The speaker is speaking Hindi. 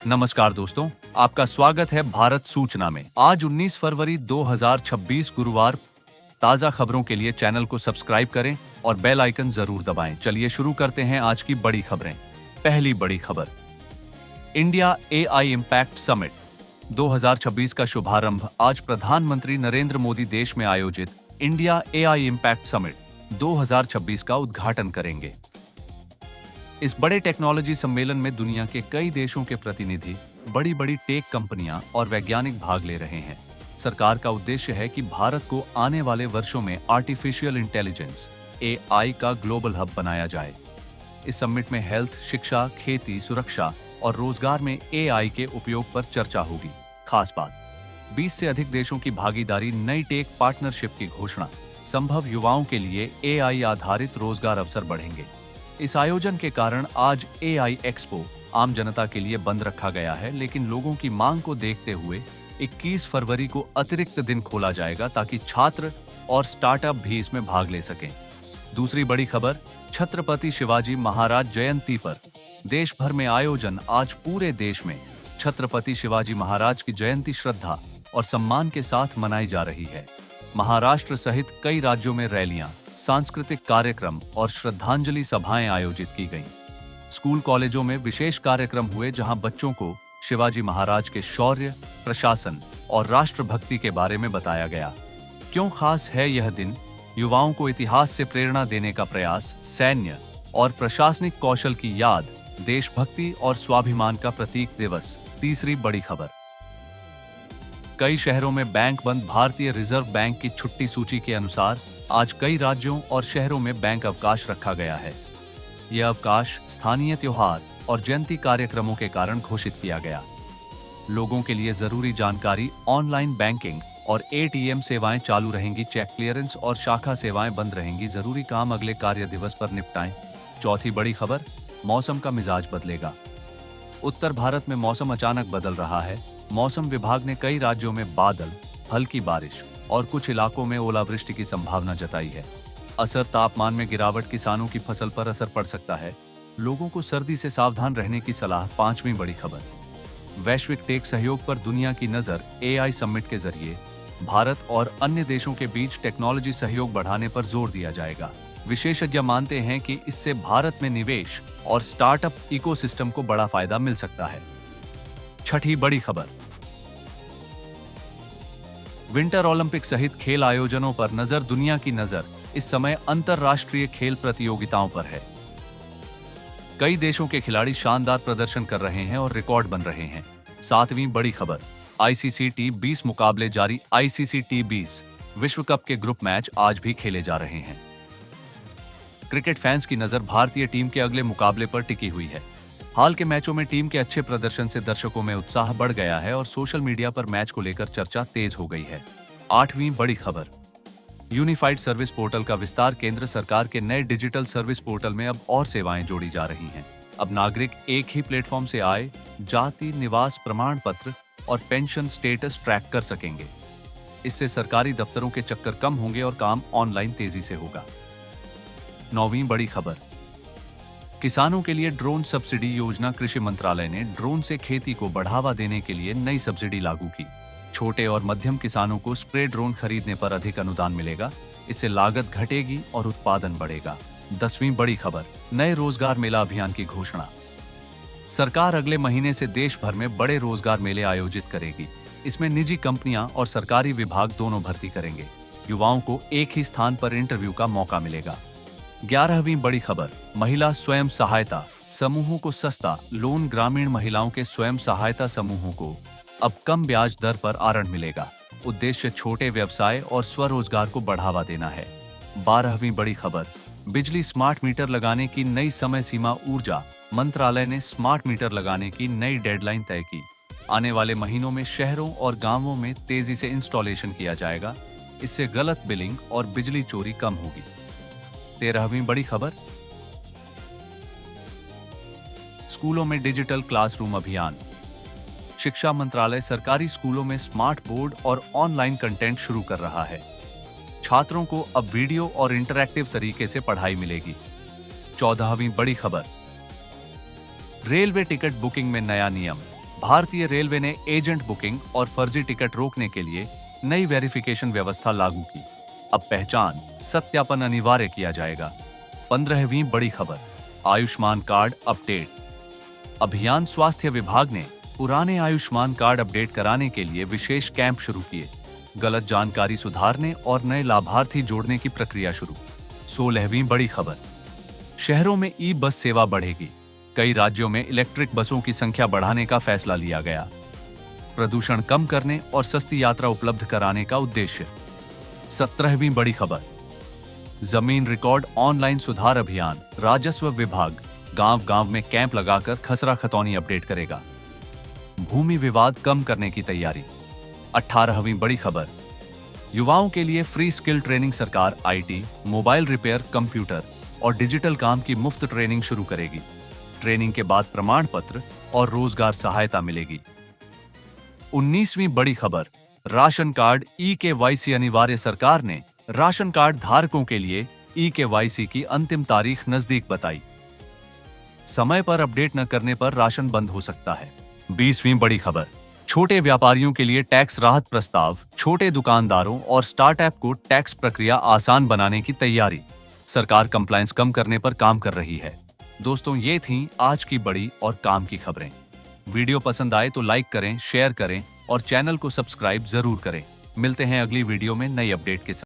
नमस्कार दोस्तों, आपका स्वागत है भारत सूचना में। आज 19 फरवरी 2026 गुरुवार। ताजा खबरों के लिए चैनल को सब्सक्राइब करें और बेल आइकन जरूर दबाएं। चलिए शुरू करते हैं आज की बड़ी खबरें। पहली बड़ी खबर, इंडिया एआई इम्पैक्ट समिट 2026 का शुभारंभ आज प्रधानमंत्री नरेंद्र मोदी देश में आयोजित इंडिया एआई इम्पैक्ट समिट 2026 का उद्घाटन करेंगे। इस बड़े टेक्नोलॉजी सम्मेलन में दुनिया के कई देशों के प्रतिनिधि, बड़ी बड़ी टेक कंपनियां और वैज्ञानिक भाग ले रहे हैं। सरकार का उद्देश्य है कि भारत को आने वाले वर्षों में आर्टिफिशियल इंटेलिजेंस एआई का ग्लोबल हब बनाया जाए। इस समिट में हेल्थ, शिक्षा, खेती, सुरक्षा और रोजगार में एआई के उपयोग पर चर्चा होगी। खास बात, 20 से अधिक देशों की भागीदारी, नई टेक पार्टनरशिप की घोषणा, संभव युवाओं के लिए एआई आधारित रोजगार अवसर बढ़ेंगे। इस आयोजन के कारण आज एआई एक्सपो आम जनता के लिए बंद रखा गया है, लेकिन लोगों की मांग को देखते हुए 21 फरवरी को अतिरिक्त दिन खोला जाएगा ताकि छात्र और स्टार्टअप भी इसमें भाग ले सकें। दूसरी बड़ी खबर, छत्रपति शिवाजी महाराज जयंती पर देश भर में आयोजन। आज पूरे देश में छत्रपति शिवाजी महाराज की जयंती श्रद्धा और सम्मान के साथ मनाई जा रही है। महाराष्ट्र सहित कई राज्यों में रैलियां, सांस्कृतिक कार्यक्रम और श्रद्धांजलि सभाएं आयोजित की गईं। स्कूल कॉलेजों में विशेष कार्यक्रम हुए जहां बच्चों को शिवाजी महाराज के शौर्य, प्रशासन और राष्ट्रभक्ति के बारे में बताया गया। क्यों खास है यह दिन? युवाओं को इतिहास से प्रेरणा देने का प्रयास, सैन्य और प्रशासनिक कौशल की याद, देशभक्ति और स्वाभिमान का प्रतीक दिवस। तीसरी बड़ी खबर, कई शहरों में बैंक बंद। भारतीय रिजर्व बैंक की छुट्टी सूची के अनुसार आज कई राज्यों और शहरों में बैंक अवकाश रखा गया है। यह अवकाश स्थानीय त्योहार और जयंती कार्यक्रमों के कारण घोषित किया गया। लोगों के लिए जरूरी जानकारी, ऑनलाइन बैंकिंग और एटीएम सेवाएं चालू रहेंगी। चेक क्लियरेंस और शाखा सेवाएं बंद रहेंगी। जरूरी काम अगले कार्य दिवस पर निपटाएं। चौथी बड़ी खबर, मौसम का मिजाज बदलेगा। उत्तर भारत में मौसम अचानक बदल रहा है। मौसम विभाग ने कई राज्यों में बादल, हल्की बारिश और कुछ इलाकों में ओलावृष्टि की संभावना जताई है। असर, तापमान में गिरावट, किसानों की फसल पर असर पड़ सकता है। लोगों को सर्दी से सावधान रहने की सलाह। पांचवी बड़ी खबर, वैश्विक टेक सहयोग पर दुनिया की नजर। एआई समिट के जरिए भारत और अन्य देशों के बीच टेक्नोलॉजी सहयोग बढ़ाने पर जोर दिया जाएगा। विशेषज्ञ मानते हैं कि इससे भारत में निवेश और स्टार्टअप इकोसिस्टम को बड़ा फायदा मिल सकता है। छठी बड़ी खबर, विंटर ओलंपिक सहित खेल आयोजनों पर नजर। दुनिया की नजर इस समय अंतरराष्ट्रीय खेल प्रतियोगिताओं पर है। कई देशों के खिलाड़ी शानदार प्रदर्शन कर रहे हैं और रिकॉर्ड बन रहे हैं। सातवीं बड़ी खबर, आईसीसी T20 मुकाबले जारी। आईसीसी T20 विश्व कप के ग्रुप मैच आज भी खेले जा रहे हैं। क्रिकेट फैंस की नजर भारतीय टीम के अगले मुकाबले पर टिकी हुई है। हाल के मैचों में टीम के अच्छे प्रदर्शन से दर्शकों में उत्साह बढ़ गया है और सोशल मीडिया पर मैच को लेकर चर्चा तेज हो गई है। आठवीं बड़ी खबर, यूनिफाइड सर्विस पोर्टल का विस्तार। केंद्र सरकार के नए डिजिटल सर्विस पोर्टल में अब और सेवाएं जोड़ी जा रही हैं। अब नागरिक एक ही प्लेटफॉर्म से आय, जाति, निवास प्रमाण पत्र और पेंशन स्टेटस ट्रैक कर सकेंगे। इससे सरकारी दफ्तरों के चक्कर कम होंगे और काम ऑनलाइन तेजी से होगा। नौवीं बड़ी खबर, किसानों के लिए ड्रोन सब्सिडी योजना। कृषि मंत्रालय ने ड्रोन से खेती को बढ़ावा देने के लिए नई सब्सिडी लागू की। छोटे और मध्यम किसानों को स्प्रे ड्रोन खरीदने पर अधिक अनुदान मिलेगा। इससे लागत घटेगी और उत्पादन बढ़ेगा। 10वीं बड़ी खबर, नए रोजगार मेला अभियान की घोषणा। सरकार अगले महीने से देश भर में बड़े रोजगार मेले आयोजित करेगी। इसमें निजी कंपनियां और सरकारी विभाग दोनों भर्ती करेंगे। युवाओं को एक ही स्थान पर इंटरव्यू का मौका मिलेगा। 11वीं बड़ी खबर, महिला स्वयं सहायता समूहों को सस्ता लोन। ग्रामीण महिलाओं के स्वयं सहायता समूहों को अब कम ब्याज दर पर ऋण मिलेगा। उद्देश्य छोटे व्यवसाय और स्वरोजगार को बढ़ावा देना है। 12वीं बड़ी खबर, बिजली स्मार्ट मीटर लगाने की नई समय सीमा। ऊर्जा मंत्रालय ने स्मार्ट मीटर लगाने की नई डेडलाइन तय की। आने वाले महीनों में शहरों और गांवों में तेजी से इंस्टॉलेशन किया जाएगा। इससे गलत बिलिंग और बिजली चोरी कम होगी। 13वीं बड़ी खबर, स्कूलों में डिजिटल क्लासरूम अभियान। शिक्षा मंत्रालय सरकारी स्कूलों में स्मार्ट बोर्ड और ऑनलाइन कंटेंट शुरू कर रहा है। छात्रों को अब वीडियो और इंटरैक्टिव तरीके से पढ़ाई मिलेगी। 14वीं बड़ी खबर, रेलवे टिकट बुकिंग में नया नियम। भारतीय रेलवे ने एजेंट बुकिंग और फर्जी टिकट रोकने के लिए नई वेरिफिकेशन व्यवस्था लागू की। अब पहचान सत्यापन अनिवार्य किया जाएगा। 15वीं बड़ी खबर, आयुष्मान कार्ड अपडेट। अभियान स्वास्थ्य विभाग ने पुराने आयुष्मान कार्ड अपडेट कराने के लिए विशेष कैंप शुरू किए। गलत जानकारी सुधारने और नए लाभार्थी जोड़ने की प्रक्रिया शुरू। 16वीं बड़ी खबर, शहरों में ई बस सेवा बढ़ेगी। कई राज्यों में इलेक्ट्रिक बसों की संख्या बढ़ाने का फैसला लिया गया। प्रदूषण कम करने और सस्ती यात्रा उपलब्ध कराने का उद्देश्य। 17वीं बड़ी खबर, जमीन रिकॉर्ड ऑनलाइन सुधार अभियान। राजस्व विभाग गांव-गांव में कैंप लगाकर खसरा खतौनी अपडेट करेगा। भूमि विवाद कम करने की तैयारी। 18वीं बड़ी खबर, युवाओं के लिए फ्री स्किल ट्रेनिंग। सरकार आईटी, मोबाइल रिपेयर, कंप्यूटर और डिजिटल काम की मुफ्त ट्रेनिंग शुरू करेगी। ट्रेनिंग के बाद प्रमाण पत्र और रोजगार सहायता मिलेगी। 19वीं बड़ी खबर, राशन कार्ड ई-केवाईसी अनिवार्य। सरकार ने राशन कार्ड धारकों के लिए ई-केवाईसी की अंतिम तारीख नजदीक बताई। समय पर अपडेट न करने पर राशन बंद हो सकता है। 20वीं बड़ी खबर, छोटे व्यापारियों के लिए टैक्स राहत प्रस्ताव। छोटे दुकानदारों और स्टार्टअप को टैक्स प्रक्रिया आसान बनाने की तैयारी। सरकार कंप्लायंस कम करने पर काम कर रही है। दोस्तों, ये थीं आज की बड़ी और काम की खबरें। वीडियो पसंद आए तो लाइक करें, शेयर करें और चैनल को सब्सक्राइब जरूर करें। मिलते हैं अगली वीडियो में नई अपडेट के साथ।